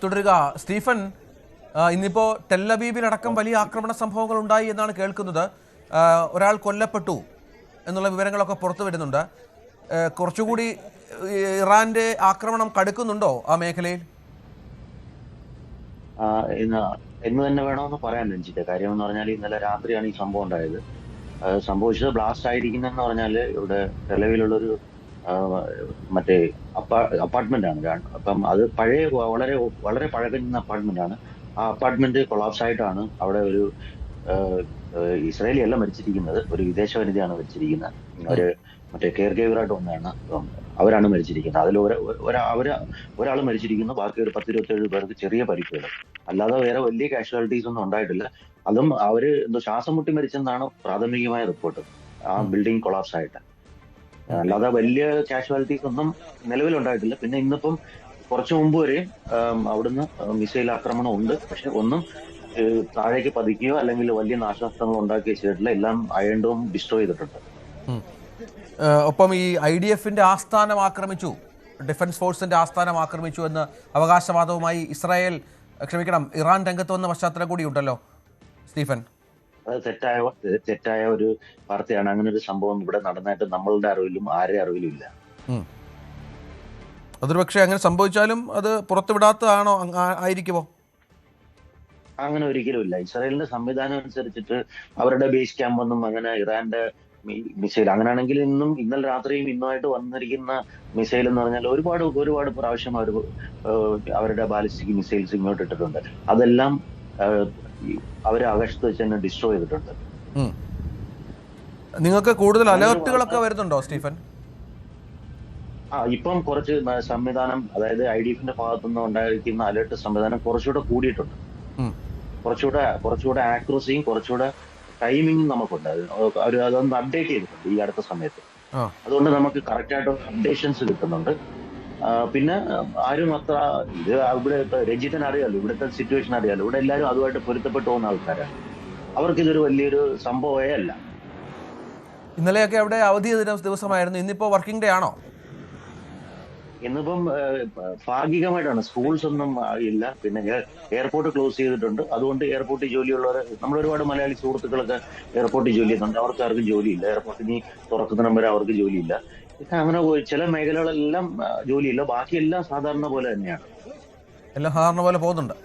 തുടരുക സ്റ്റീഫൻ. ഇന്നിപ്പോൾ ടെല്ലബീബിലടക്കം വലിയ ആക്രമണ സംഭവങ്ങൾ ഉണ്ടായി എന്നാണ് കേൾക്കുന്നത്. ഒരാൾ കൊല്ലപ്പെട്ടു എന്നുള്ള വിവരങ്ങളൊക്കെ പുറത്തു വരുന്നുണ്ട്. കുറച്ചുകൂടി ഇറാന്റെ ആക്രമണം കടുക്കുന്നുണ്ടോ ആ മേഖലയിൽ? ഇന്ന് തന്നെ വേണമെന്ന് പറയാൻ രഞ്ജിത്തെ. കാര്യം എന്ന് പറഞ്ഞാൽ ഇന്നലെ രാത്രിയാണ് ഈ സംഭവം ഉണ്ടായത്. സംഭവിച്ചത് ബ്ലാസ്റ്റ് ആയിരിക്കുന്നതെന്ന് പറഞ്ഞാൽ ഇവിടെ ടെലവിലുള്ളൊരു മറ്റേ അപ്പാർട്ട്മെന്റ് ആണ്. അപ്പം അത് പഴയ വളരെ വളരെ പഴകുന്ന അപ്പാർട്ട്മെന്റ് ആണ്. ആ അപ്പാർട്ട്മെന്റ് കൊളാപ്സ് ആയിട്ടാണ് അവിടെ ഒരു ഇസ്രായേലി അല്ല മരിച്ചിരിക്കുന്നത്, ഒരു വിദേശ വനിതയാണ് മരിച്ചിരിക്കുന്നത്. ഒരു മറ്റേ കെയർ ഗീവറായിട്ട് വന്നതാണ്. അവരാണ് മരിച്ചിരിക്കുന്നത്. അതിൽ ഒരാൾ മരിച്ചിരിക്കുന്നു, ബാക്കി ഒരു 10-27 പേർക്ക് ചെറിയ പരിക്കുകൾ. അല്ലാതെ വേറെ വലിയ കാഷ്വാലിറ്റീസ് ഒന്നും ഉണ്ടായിട്ടില്ല. അതും അവര് എന്തോ ശ്വാസം മുട്ടി മരിച്ചെന്നാണ് പ്രാഥമികമായ റിപ്പോർട്ട്, ആ ബിൽഡിംഗ് കൊളാപ്സ് ആയിട്ട്. അല്ലാതെ വലിയ കാഷ്വാലിറ്റീസ് ഒന്നും നിലവിലുണ്ടായിട്ടില്ല. പിന്നെ ഇന്നിപ്പം കുറച്ചു മുമ്പ് വരെ അവിടുന്ന് മിസൈൽ ആക്രമണം ഉണ്ട്. പക്ഷെ ഒന്നും താഴേക്ക് പതിക്കുകയോ അല്ലെങ്കിൽ വലിയ നാശനഷ്ടങ്ങൾ ഉണ്ടാക്കുകയോ ചെയ്തിട്ടില്ല. എല്ലാം അയൺ ഡിസ്ട്രോയ് ചെയ്തിട്ടുണ്ട്. ഒപ്പം ഈ IDFന്റെ ആസ്ഥാനം ആക്രമിച്ചു, ഡിഫൻസ് ഫോഴ്സിന്റെ ആസ്ഥാനം ആക്രമിച്ചു എന്ന് അവകാശവാദവുമായി ഇറാൻ രംഗത്ത് വന്ന പശ്ചാത്തലം കൂടി ഉണ്ടല്ലോ സ്റ്റീഫൻ. അത് തെറ്റായ ഒരു വാർത്തയാണ്. അങ്ങനെ ഒരു സംഭവം ഇവിടെ നടന്നായിട്ട് നമ്മളുടെ അറിവിലും ആരുടെ അറിവിലും ഇല്ല. അതൊരു പക്ഷേ അങ്ങനെ സംഭവിച്ചാലും അത് പുറത്തുവിടാത്തതാണോ ആയിരിക്കുമോ? അങ്ങനെ ഒരിക്കലും ഇല്ല. ഇസ്രായേലിന്റെ സംവിധാനം അനുസരിച്ചിട്ട് അവരുടെ ബേസ് ക്യാമ്പ് ഒന്നും അങ്ങനെ ഇറാന്റെ മിസൈൽ, അങ്ങനെയാണെങ്കിൽ ഇന്നലെ രാത്രിയും ഇന്നുമായിട്ട് വന്നിരിക്കുന്ന മിസൈൽ എന്ന് പറഞ്ഞാൽ ഒരുപാട് പ്രാവശ്യം അവരുടെ ബാലിസ്റ്റിക് മിസൈൽസ് ഇങ്ങോട്ട് ഇട്ടിട്ടുണ്ട്. അതെല്ലാം അവരെ ആകാശത്ത് വെച്ച് തന്നെ ഡിസ്ട്രോയ് ചെയ്തിട്ടുണ്ട്. നിങ്ങൾക്ക് കൂടുതൽ അലേർട്ടുകളൊക്കെ വരുന്നുണ്ടോ സ്റ്റീഫൻ? ഇപ്പം കുറച്ച് സംവിധാനം, അതായത് IDFന്റെ ഭാഗത്തുനിന്ന് ഉണ്ടായിരിക്കുന്ന അലേർട്ട് സംവിധാനം കുറച്ചുകൂടെ കൂടിയിട്ടുണ്ട്. കുറച്ചുകൂടെ ആക്യുറസിയും കുറച്ചുകൂടെ ടൈമിങ്ങും നമുക്കുണ്ട്. അതൊന്ന് അപ്ഡേറ്റ് ചെയ്തിട്ടുണ്ട് ഈ അടുത്ത സമയത്ത്. അതുകൊണ്ട് നമുക്ക് കറക്റ്റ് ആയിട്ട് അപ്ഡേഷൻസ് കിട്ടുന്നുണ്ട്. പിന്നെ ആരും അത്ര ഇവിടെ രഞ്ജിത്തിന് അറിയാലോ, ഇവിടുത്തെ സിറ്റുവേഷൻ അറിയാലോ. ഇവിടെ എല്ലാവരും അതുമായിട്ട് പൊരുത്തപ്പെട്ടു പോകുന്ന ആൾക്കാരാണ്. അവർക്കിതൊരു വലിയൊരു സംഭവമേ അല്ല. ഇന്നലെയൊക്കെ അവിടെ അവധി ദിവസമായിരുന്നു, ഇന്നിപ്പോ വർക്കിംഗ് ഡേ ആണോ? ഇന്നിപ്പം ഭാഗികമായിട്ടാണ്. സ്കൂൾസ് ഒന്നും ഇല്ല. പിന്നെ എയർപോർട്ട് ക്ലോസ് ചെയ്തിട്ടുണ്ട്. അതുകൊണ്ട് എയർപോർട്ടിൽ ജോലിയുള്ളവർ, നമ്മൾ ഒരുപാട് മലയാളി സുഹൃത്തുക്കളൊക്കെ എയർപോർട്ടിൽ ജോലി ചെയ്യുന്നുണ്ട്. അവർക്ക് ആർക്കും ജോലിയില്ല. എയർപോർട്ടിന് തുറക്കുന്നതിന് വരെ അവർക്ക് ജോലിയില്ല. അങ്ങനെ ചില മേഖലകളെല്ലാം ജോലിയില്ല. ബാക്കിയെല്ലാം സാധാരണ പോലെ തന്നെയാണ്. എല്ലാം സാധാരണ പോലെ പോകുന്നുണ്ട്.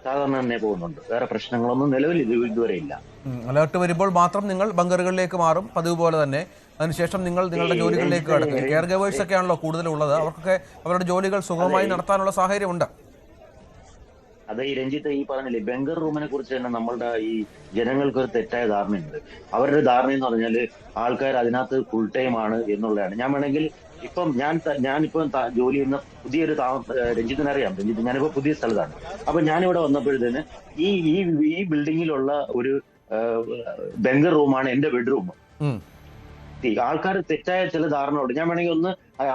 സാധാരണ തന്നെ പോകുന്നുണ്ട്. വേറെ പ്രശ്നങ്ങളൊന്നും നിലവിൽ ഇതുവരെ ഇല്ല. അലേർട്ട് വരുമ്പോൾ മാത്രം നിങ്ങൾ ബങ്കറുകളിലേക്ക് മാറും പതിവ് പോലെ തന്നെ. അതിനുശേഷം നിങ്ങളുടെ ജോലികളിലേക്ക് കടക്കും. കെയർ ഗവേഴ്സ് ഒക്കെ ആണല്ലോ കൂടുതലുള്ളത്. അവർക്കൊക്കെ അവരുടെ ജോലികൾ സുഗമമായി നടത്താനുള്ള സാഹചര്യമുണ്ട്. അതെ, ഈ രഞ്ജിത്ത് ഈ പറഞ്ഞില്ലേ, ബങ്കർ റൂമിനെ കുറിച്ച് തന്നെ നമ്മളുടെ ഈ ജനങ്ങൾക്ക് ഒരു തെറ്റായ ധാരണയുണ്ട്. അവരുടെ ധാരണ എന്ന് പറഞ്ഞാല് ആൾക്കാർ അതിനകത്ത് ഫുൾ ടൈം ആണ് എന്നുള്ളതാണ്. ഞാൻ വേണമെങ്കിൽ ഇപ്പം ഞാനിപ്പം ജോലി ചെയ്യുന്ന പുതിയൊരു രഞ്ജിത്തിനറിയാം. രഞ്ജിത്ത്, ഞാനിപ്പോ പുതിയ സ്ഥലത്താണ്. അപ്പൊ ഞാനിവിടെ വന്നപ്പോഴത്തേന് ഈ ഈ ഈ ബിൽഡിങ്ങിലുള്ള ഒരു ബങ്കർ റൂമാണ് എന്റെ ബെഡ്റൂം. ആൾക്കാർ തെറ്റായ ചില ധാരണയുണ്ട്. ഞാൻ വേണമെങ്കിൽ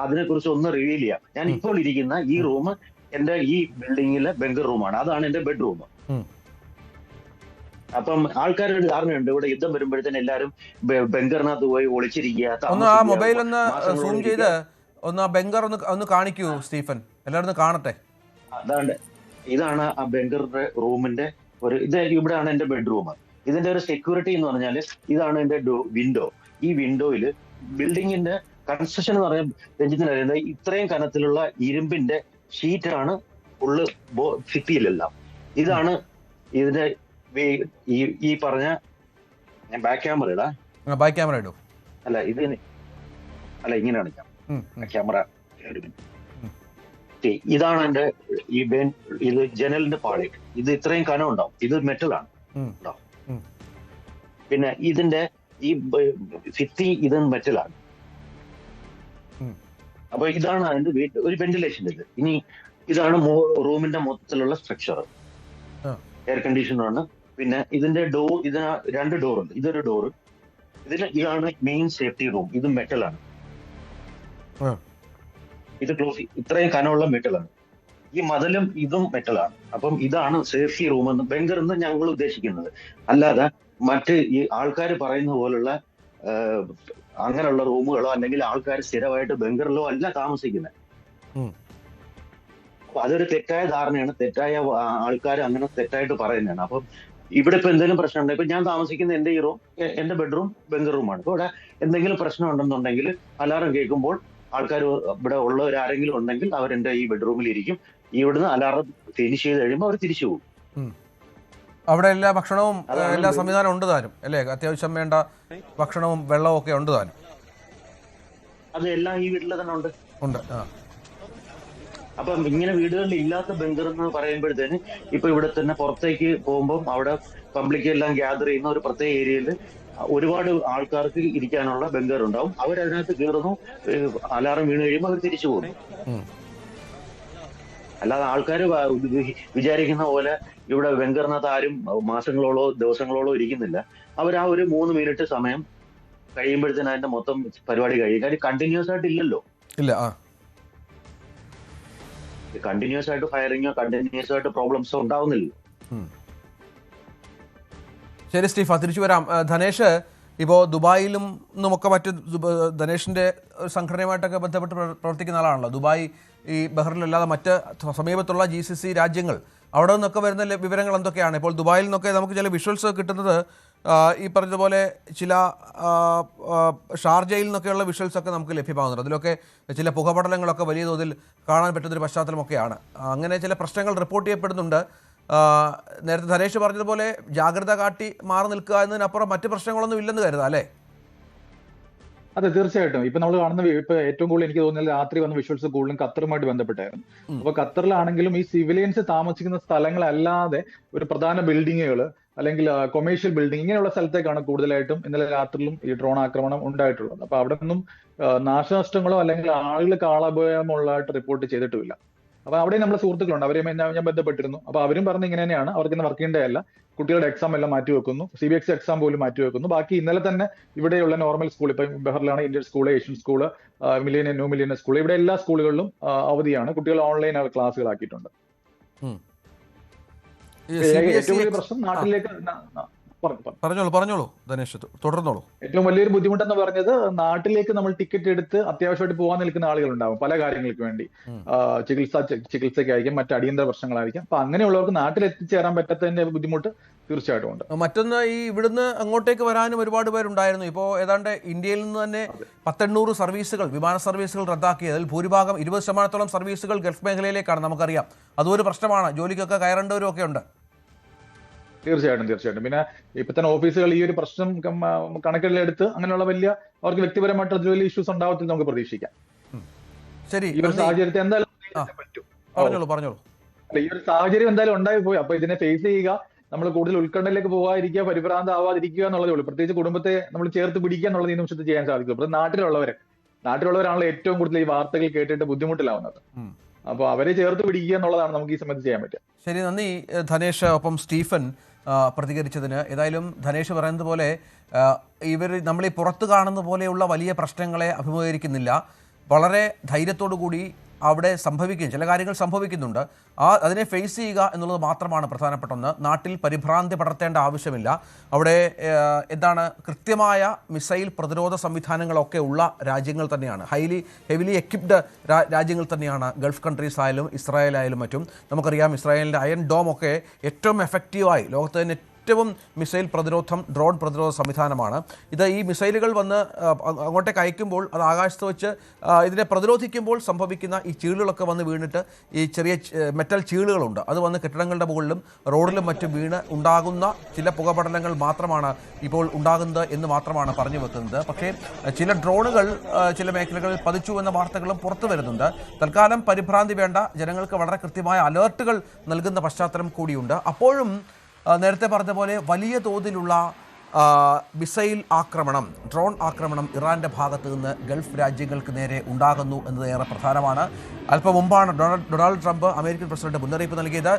അതിനെക്കുറിച്ച് ഒന്ന് റിവീൽ ചെയ്യാം. ഞാൻ ഇപ്പോൾ ഇരിക്കുന്ന ഈ റൂം എന്റെ ഈ ബിൽഡിങ്ങിലെ ബങ്കർ റൂമാണ്. അതാണ് എന്റെ ബെഡ്റൂം. അപ്പം ആൾക്കാരുടെ ഒരു ധാരണയുണ്ട് ഇവിടെ യുദ്ധം വരുമ്പോഴത്തേന് എല്ലാവരും ബങ്കറിനകത്ത് പോയി ഒളിച്ചിരിക്കുക. ഒന്ന് ആ മൊബൈൽ ഒന്ന് സൂം ചെയ്ത് ഒന്ന് ആ ബങ്കർ ഒന്ന് കാണിക്കൂ സ്റ്റീഫൻ, എല്ലാവരും കാണട്ടെ. ഇതാണ് ആ ബങ്കറിന്റെ റൂമിന്റെ ഇവിടെയാണ് എന്റെ ബെഡ്റൂം. ഇതിന്റെ ഒരു സെക്യൂരിറ്റി എന്ന് പറഞ്ഞാൽ ഇതാണ് എന്റെ വിൻഡോ. ഈ വിൻഡോയില് ബിൽഡിങ്ങിന്റെ കൺസ്ട്രക്ഷൻ എന്ന് പറഞ്ഞാൽ രഞ്ജിത്തിന് അറിയുന്നത് ഇത്രയും കനത്തിലുള്ള ഇരുമ്പിന്റെ ഷീറ്റാണ് ഫുള്ള് ഭിത്തിയിലെല്ലാം. ഇതാണ് ഇതിന്റെ ഈ പറഞ്ഞ, ഞാൻ ബാക്ക് ക്യാമറ ഇടൂ. അല്ല ഇങ്ങനെ കാണിക്കാം ക്യാമറ. ഇതാണ് എന്റെ ഇത് ജനലിന്റെ പാളി. ഇത് ഇത്രയും കനം ഉണ്ടാവും. ഇത് മെറ്റലാണ്. പിന്നെ ഇതിന്റെ ഈ ഭിത്തി ഇത് മെറ്റലാണ്. അപ്പൊ ഇതാണ് അതിന്റെ ഒരു വെന്റിലേഷൻ. ഇനി ഇതാണ് റൂമിന്റെ മൊത്തത്തിലുള്ള സ്ട്രക്ചർ. എയർ കണ്ടീഷണറാണ്. പിന്നെ ഇതിന്റെ ഇതിന് 2 ഡോർ ഉണ്ട്. ഇതൊരു ഡോറ്. ഇതാണ് മെയിൻ സേഫ്റ്റി റൂം. ഇത് മെറ്റലാണ്. ഇത് ക്ലോസ്, ഇത്രയും കനമുള്ള മെറ്റലാണ്. ഈ മതിലും ഇതും മെറ്റലാണ്. അപ്പം ഇതാണ് സേഫ്റ്റി റൂം എന്ന് ബങ്കർ എന്ന് ഞങ്ങൾ ഉദ്ദേശിക്കുന്നത്. അല്ലാതെ മറ്റ് ഈ ആൾക്കാർ പറയുന്ന പോലുള്ള അങ്ങനെയുള്ള റൂമുകളോ അല്ലെങ്കിൽ ആൾക്കാർ സ്ഥിരമായിട്ട് ബങ്കറിലോ അല്ല താമസിക്കുന്നത്. അപ്പൊ അതൊരു തെറ്റായ ധാരണയാണ്, തെറ്റായ ആൾക്കാർ അങ്ങനെ തെറ്റായിട്ട് പറയുന്നതാണ്. അപ്പം ഇവിടെ ഇപ്പൊ എന്തെങ്കിലും പ്രശ്നമുണ്ട്, ഇപ്പൊ ഞാൻ താമസിക്കുന്ന എന്റെ ഈ റൂം, എന്റെ ബെഡ്റൂം ബംഗർ റൂമാണ്. ഇപ്പൊ ഇവിടെ എന്തെങ്കിലും പ്രശ്നം ഉണ്ടെന്നുണ്ടെങ്കിൽ അലാറം കേൾക്കുമ്പോൾ ആൾക്കാർ ഇവിടെ ഉള്ളവർ ആരെങ്കിലും ഉണ്ടെങ്കിൽ അവരെന്റെ ഈ ബെഡ്റൂമിൽ ഇരിക്കും. ഇവിടുന്ന് അലാറം ഫിനിഷ് ചെയ്ത് കഴിയുമ്പോൾ അവർ തിരിച്ചു പോകും. അവിടെ എല്ലാ ഭക്ഷണവും എല്ലാ സംവിധാനം ഉണ്ട് താനും അല്ലേ? അത്യാവശ്യം വേണ്ട ഭക്ഷണവും വെള്ളവും ഒക്കെ ഉണ്ട് താനും. അത് എല്ലാം ഈ വീട്ടിൽ തന്നെ ഉണ്ട്. ആ. അപ്പം ഇങ്ങനെ വീടുകളിൽ ഇല്ലാത്ത ബങ്കർ എന്ന് പറയുമ്പോഴത്തേന് ഇപ്പൊ ഇവിടെ തന്നെ പുറത്തേക്ക് പോകുമ്പോൾ അവിടെ പബ്ലിക് എല്ലാം ഗ്യാദർ ചെയ്യുന്ന ഒരു പ്രത്യേക ഏരിയയിൽ ഒരുപാട് ആൾക്കാർക്ക് ഇരിക്കാനുള്ള ബങ്കർ ഉണ്ടാവും. അവരതിനകത്ത് കയറുന്നു, അലാറം വീണ് കഴിയുമ്പോൾ അവർ തിരിച്ചു പോകുന്നു. അല്ലാതെ ആൾക്കാർ വിചാരിക്കുന്ന പോലെ ഇവിടെ ബങ്കറിനകത്ത് ആരും മാസങ്ങളോളോ ദിവസങ്ങളോളോ ഇരിക്കുന്നില്ല. അവർ ആ ഒരു 3 മിനിറ്റ് സമയം കഴിയുമ്പോഴത്തേന് അതിന്റെ മൊത്തം പരിപാടി കഴിയും. കാര്യം കണ്ടിന്യൂസ് ആയിട്ട് ഇല്ലല്ലോ. ഇല്ല. കണ്ടിന്യൂസ് ആയിട്ട് ഫയറിങ്ങോ കണ്ടിന്യൂസ് ആയിട്ട് പ്രോബ്ലംസോ ഉണ്ടാവുന്നില്ല. ശരി സ്റ്റീഫ, തിരിച്ചു വരാം. ധനേഷ്, ഇപ്പോൾ ദുബായിലും നിന്നുമൊക്കെ മറ്റ് ധനേഷിൻ്റെ സംഘടനയുമായിട്ടൊക്കെ ബന്ധപ്പെട്ട് പ്രവർത്തിക്കുന്ന ആളാണല്ലോ. ദുബായ്, ഈ ബഹ്റിനിലല്ലാതെ മറ്റ് സമീപത്തുള്ള GCC രാജ്യങ്ങൾ, അവിടെ നിന്നൊക്കെ വരുന്ന വിവരങ്ങൾ എന്തൊക്കെയാണ്? ഇപ്പോൾ ദുബായിൽ നിന്നൊക്കെ നമുക്ക് ചില വിഷ്വൽസ് കിട്ടുന്നത് ഈ പറഞ്ഞതുപോലെ ചില ഷാർജയിൽ നിന്നൊക്കെയുള്ള വിഷ്വൽസൊക്കെ നമുക്ക് ലഭ്യമാകുന്നുണ്ട്. അതിലൊക്കെ ചില പുകപടലങ്ങളൊക്കെ വലിയ തോതിൽ കാണാൻ പറ്റുന്നൊരു പശ്ചാത്തലമൊക്കെയാണ്. അങ്ങനെ ചില പ്രശ്നങ്ങൾ റിപ്പോർട്ട് ചെയ്യപ്പെടുന്നുണ്ട്. നേരത്തെ ധനേഷ് പറഞ്ഞതുപോലെ ജാഗ്രത കാട്ടി മാറി നിൽക്കുക എന്നതിനപ്പുറം മറ്റ് പ്രശ്നങ്ങളൊന്നും ഇല്ലെന്ന് കരുതാം അല്ലേ? അതെ, തീർച്ചയായിട്ടും. ഇപ്പൊ നമ്മൾ കാണുന്ന ഇപ്പൊ ഏറ്റവും കൂടുതൽ എനിക്ക് തോന്നുന്നത് രാത്രി വന്ന വിഷ്വൽസ് കൂടുതലും ഖത്തറുമായിട്ട് ബന്ധപ്പെട്ടായിരുന്നു. അപ്പൊ ഖത്തറിലാണെങ്കിലും ഈ സിവിലിയൻസ് താമസിക്കുന്ന സ്ഥലങ്ങളല്ലാതെ ഒരു പ്രധാന ബിൽഡിങ്ങുകൾ അല്ലെങ്കിൽ കൊമേഴ്ഷ്യൽ ബിൽഡിംഗ് ഇങ്ങനെയുള്ള സ്ഥലത്തേക്കാണ് കൂടുതലായിട്ടും ഇന്നലെ രാത്രിയിലും ഈ ഡ്രോൺ ആക്രമണം ഉണ്ടായിട്ടുള്ളത്. അപ്പൊ അവിടെ നിന്നും നാശനഷ്ടങ്ങളോ അല്ലെങ്കിൽ ആളുകൾക്ക് ആളപായമുള്ളതായിട്ട് റിപ്പോർട്ട് ചെയ്തിട്ടുമില്ല. അപ്പൊ അവിടെ നമ്മുടെ സുഹൃത്തുക്കളുണ്ട്, അവരെയും ഞാൻ ബന്ധപ്പെട്ടിരുന്നു. അപ്പൊ അവരും പറഞ്ഞ ഇങ്ങനെ തന്നെയാണ്, അവർക്ക് ഇന്ന് വർക്ക് ചെയ്യേണ്ടതല്ല, കുട്ടികളുടെ എക്സാം എല്ലാം മാറ്റിവെക്കുന്നു, CBSE എക്സാം പോലും മാറ്റിവെക്കുന്നു. ബാക്കി ഇന്നലെ തന്നെ ഇവിടെയുള്ള നോർമൽ സ്കൂൾ, ഇപ്പൊ ബഹറിലാണ് Indian school, Asian school, millennium, new millennium school, ഇവിടെ എല്ലാ സ്കൂളുകളിലും അവധിയാണ്. കുട്ടികൾ ഓൺലൈൻ ക്ലാസ്സുകളാക്കിയിട്ടുണ്ട്. ഏറ്റവും വലിയ പ്രശ്നം നാട്ടിലേക്ക് പറഞ്ഞോളൂ ധനേഷ്, തുടർന്നോളൂ. ഏറ്റവും വലിയൊരു ബുദ്ധിമുട്ടെന്ന് പറഞ്ഞത് നാട്ടിലേക്ക് നമ്മൾ ടിക്കറ്റ് എടുത്ത് അത്യാവശ്യമായിട്ട് പോകാൻ നിൽക്കുന്ന ആളുകളുണ്ടാവും പല കാര്യങ്ങൾക്ക് വേണ്ടി, ചികിത്സയ്ക്കായിരിക്കും, മറ്റ് അടിയന്തര പ്രശ്നങ്ങളായിരിക്കും. അപ്പൊ അങ്ങനെയുള്ളവർക്ക് നാട്ടിൽ എത്തിച്ചേരാൻ പറ്റാത്തതിന്റെ ബുദ്ധിമുട്ട് തീർച്ചയായിട്ടും ഉണ്ട്. മറ്റൊന്ന്, ഈ ഇവിടുന്ന് അങ്ങോട്ടേക്ക് വരാനും ഒരുപാട് പേരുണ്ടായിരുന്നു. ഇപ്പോൾ ഏതാണ്ട് ഇന്ത്യയിൽ നിന്ന് തന്നെ 1800 സർവീസുകൾ, വിമാന സർവീസുകൾ റദ്ദാക്കിയതിൽ ഭൂരിഭാഗം 20% സർവീസുകൾ ഗൾഫ് മേഖലയിലേക്കാണ്. നമുക്കറിയാം അതൊരു പ്രശ്നമാണ്. ജോലിക്കൊക്കെ കയറേണ്ടവരും ഒക്കെ ഉണ്ട്. തീർച്ചയായിട്ടും. പിന്നെ ഇപ്പൊ തന്നെ ഓഫീസുകൾ ഈ ഒരു പ്രശ്നം കണക്കിലെടുത്ത് അങ്ങനെയുള്ള അവർക്ക് വ്യക്തിപരമായിട്ട് അതിൽ വലിയ ഇഷ്യൂസ് ഉണ്ടാവത്തില്ല നമുക്ക് പ്രതീക്ഷിക്കാം. ശരി, ഈ ഒരു സാഹചര്യത്തെ എന്തായാലും പറഞ്ഞോളൂ. അല്ല, ഈ ഒരു സാഹചര്യം എന്തായാലും ഉണ്ടായി പോയി. അപ്പൊ ഇതിനെ ഫേസ് ചെയ്യുക, നമ്മൾ കൂടുതൽ ഉത്കണ്ഠയിലേക്ക് പോകാതിരിക്കുക, പരിഭ്രാന്താവാതിരിക്കുക എന്നുള്ളതേ ഉള്ളൂ. പ്രത്യേകിച്ച് കുടുംബത്തെ നമ്മൾ ചേർത്ത് പിടിക്കുക എന്നുള്ളത് ഈ നിമിഷത്തിൽ ചെയ്യാൻ സാധിക്കും. അപ്പൊ നാട്ടിലുള്ളവരാണല്ലോ ഏറ്റവും കൂടുതൽ ഈ വാർത്തകൾ കേട്ടിട്ട് ബുദ്ധിമുട്ടിലാവുന്നത്. അപ്പോൾ അവരെ ചേർത്ത് പിടിക്കുക എന്നുള്ളതാണ് നമുക്ക് ഈ സമയത്ത് ചെയ്യാൻ പറ്റുക. ശരി, നന്ദി ധനേഷ്. ഒപ്പം സ്റ്റീഫൻ പ്രതികരിച്ചതിന്. ഏതായാലും ധനേഷ് പറയുന്നത് പോലെ നമ്മളീ പുറത്ത് കാണുന്ന പോലെയുള്ള വലിയ പ്രശ്നങ്ങളെ അഭിമുഖീകരിക്കുന്നില്ല. വളരെ ധൈര്യത്തോടു കൂടി അവിടെ ചില കാര്യങ്ങൾ സംഭവിക്കുന്നുണ്ട്. അതിനെ ഫേസ് ചെയ്യുക എന്നുള്ളത് മാത്രമാണ് പ്രധാനപ്പെട്ട ഒന്ന്. നാട്ടിൽ പരിഭ്രാന്തി പടർത്തേണ്ട ആവശ്യമില്ല. അവിടെ കൃത്യമായ മിസൈൽ പ്രതിരോധ സംവിധാനങ്ങളൊക്കെ ഉള്ള രാജ്യങ്ങൾ തന്നെയാണ്, ഹെവിലി എക്വിപ്ഡ് രാജ്യങ്ങൾ തന്നെയാണ് ഗൾഫ് കൺട്രീസ് ആയാലും ഇസ്രായേൽ ആയാലും മറ്റും. നമുക്കറിയാം ഇസ്രായേലിൻ്റെ അയൺ ഡോം ഒക്കെ ഏറ്റവും എഫക്റ്റീവായി ലോകത്ത് തന്നെ ഏറ്റവും മിസൈൽ പ്രതിരോധം, ഡ്രോൺ പ്രതിരോധ സംവിധാനമാണ് ഇത്. ഈ മിസൈലുകൾ വന്ന് അങ്ങോട്ടേക്ക് അയക്കുമ്പോൾ അത് ആകാശത്ത് വെച്ച് ഇതിനെ പ്രതിരോധിക്കുമ്പോൾ സംഭവിക്കുന്ന ഈ ചീളുകളൊക്കെ വന്ന് വീണിട്ട് ഈ ചെറിയ മെറ്റൽ ചീളുകളുണ്ട്, അത് വന്ന് കെട്ടിടങ്ങളുടെ മുകളിലും റോഡിലും മറ്റും വീണ് ഉണ്ടാകുന്ന ചില പുകപടലങ്ങൾ മാത്രമാണ് ഇപ്പോൾ ഉണ്ടാകുന്നത് എന്ന് മാത്രമാണ് പറഞ്ഞു വെക്കുന്നത്. പക്ഷേ ചില ഡ്രോണുകൾ ചില മേഖലകളിൽ പതിച്ചു എന്ന വാർത്തകളും പുറത്തു വരുന്നുണ്ട്. തൽക്കാലം പരിഭ്രാന്തി വേണ്ട, ജനങ്ങൾക്ക് വളരെ കൃത്യമായ അലേർട്ടുകൾ നൽകുന്ന പശ്ചാത്തലം കൂടിയുണ്ട്. അപ്പോഴും നേരത്തെ പറഞ്ഞ പോലെ വലിയ തോതിലുള്ള മിസൈൽ ആക്രമണം, ഡ്രോൺ ആക്രമണം ഇറാൻ്റെ ഭാഗത്ത് നിന്ന് ഗൾഫ് രാജ്യങ്ങൾക്ക് നേരെ ഉണ്ടാകുന്നു എന്നത് ഏറെ പ്രധാനമാണ്. അല്പം മുമ്പാണ് ഡൊണാൾഡ് ട്രംപ് അമേരിക്കൻ പ്രസിഡന്റ് മുന്നറിയിപ്പ് നൽകിയത്.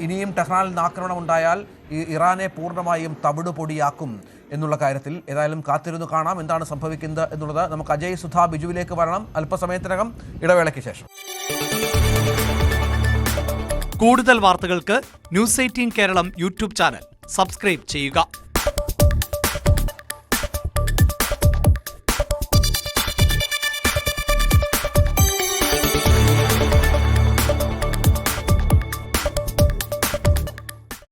ഇനിയും ടെഹ്റാനിൽ നിന്ന് ആക്രമണം ഉണ്ടായാൽ ഇറാനെ പൂർണ്ണമായും തവിടുപൊടിയാക്കും എന്നുള്ള കാര്യത്തിൽ. ഏതായാലും കാത്തിരുന്നു കാണാം എന്താണ് സംഭവിക്കുന്നത് എന്നുള്ളത്. നമുക്ക് അജയ്, സുധ, ബിജുവിലേക്ക് വരണം അല്പസമയത്തിനകം, ഇടവേളയ്ക്ക് ശേഷം. കൂടുതൽ വാർത്തകൾക്ക് news 18 Keralam YouTube channel subscribe ചെയ്യുക.